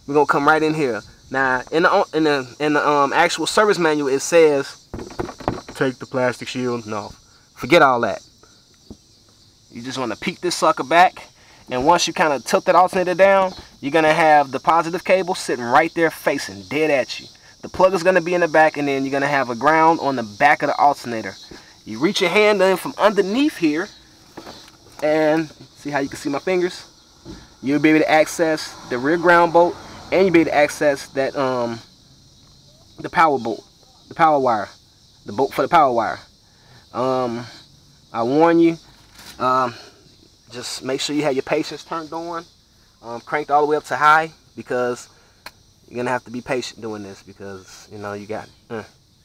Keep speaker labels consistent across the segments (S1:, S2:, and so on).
S1: we're gonna come right in here. Now, in the actual service manual, it says take the plastic shield. No, forget all that. You just want to peek this sucker back, and once you kind of tilt that alternator down, you're gonna have the positive cable sitting right there, facing dead at you. The plug is gonna be in the back, and then you're gonna have a ground on the back of the alternator. You reach your hand in from underneath here, and see how you can see my fingers? You'll be able to access the rear ground bolt, and you'll be able to access that the power bolt, the power wire, the bolt for the power wire. I warn you, just make sure you have your patience turned on, cranked all the way up to high, because you're gonna have to be patient doing this, because you know you got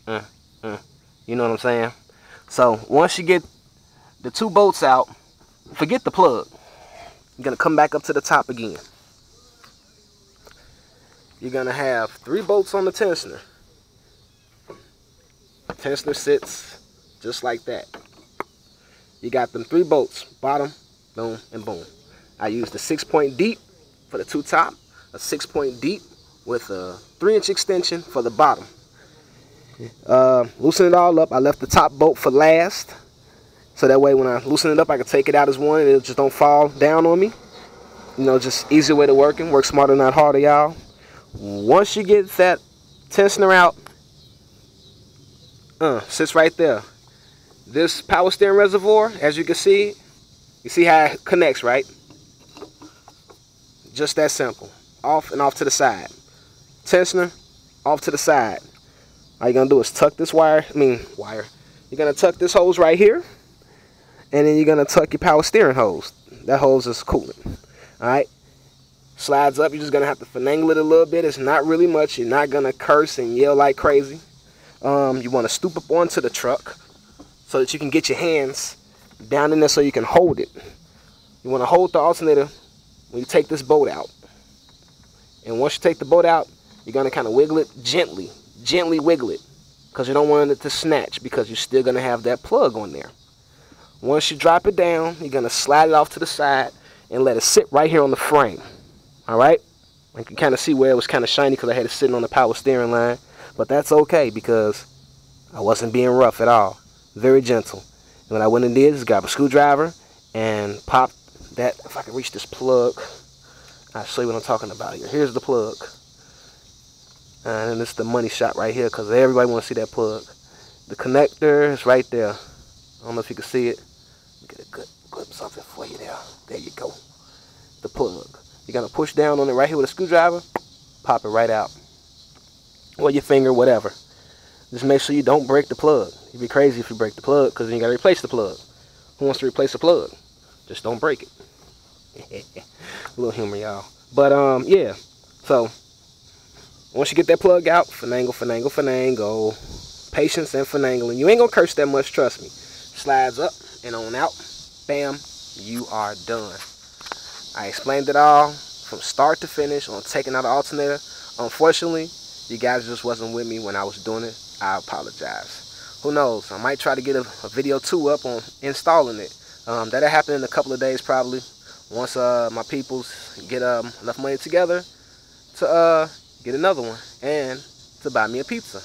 S1: you know what I'm saying. So once you get the 2 bolts out, forget the plug. You're gonna come back up to the top again. You're gonna have 3 bolts on the tensioner. The tensioner sits just like that. You got them 3 bolts, bottom, boom, and boom. I used a 6-point deep for the 2 top, a 6-point deep with a 3-inch extension for the bottom. Loosen it all up. I left the top bolt for last, so that way when I loosen it up, I can take it out as one and it just don't fall down on me. You know, just easier way to working. Work smarter, not harder, y'all. Once you get that tensioner out, sits right there. This power steering reservoir, as you can see, you see how it connects, right? Just that simple. Off and off to the side. Tensioner, off to the side. All you're gonna do is tuck this wire. You're gonna tuck this hose right here, and then you're gonna tuck your power steering hose. That hose is coolant. All right. Slides up. You're just gonna have to finagle it a little bit. It's not really much. You're not gonna curse and yell like crazy. You want to stoop up onto the truck so that you can get your hands down in there so you can hold it. You want to hold the alternator when you take this bolt out. And once you take the bolt out, you're going to kind of wiggle it gently. Gently wiggle it, because you don't want it to snatch, because you're still going to have that plug on there. Once you drop it down, you're going to slide it off to the side and let it sit right here on the frame. Alright? You can kind of see where it was kind of shiny because I had it sitting on the power steering line. But that's okay, because I wasn't being rough at all. Very gentle. And what I went and did is grab a screwdriver and pop that. If I can reach this plug, I'll show you what I'm talking about here. Here's the plug. And this is the money shot right here, because everybody wants to see that plug. The connector is right there. I don't know if you can see it. Get a good glimpse of it for you there. There you go. The plug. You're going to push down on it right here with a screwdriver. Pop it right out. Or your finger, whatever. Just make sure you don't break the plug. You'd be crazy if you break the plug, because then you got to replace the plug. Who wants to replace the plug? Just don't break it. A little humor, y'all. But, yeah. So, once you get that plug out, finagle. Patience and finagling. You ain't going to curse that much, trust me. Slides up and on out. Bam. You are done. I explained it all from start to finish on taking out the alternator. Unfortunately, you guys just wasn't with me when I was doing it. I apologize. Who knows? I might try to get a video 2 up on installing it. That'll happen in a couple of days probably. Once my peoples get enough money together to get another one and to buy me a pizza.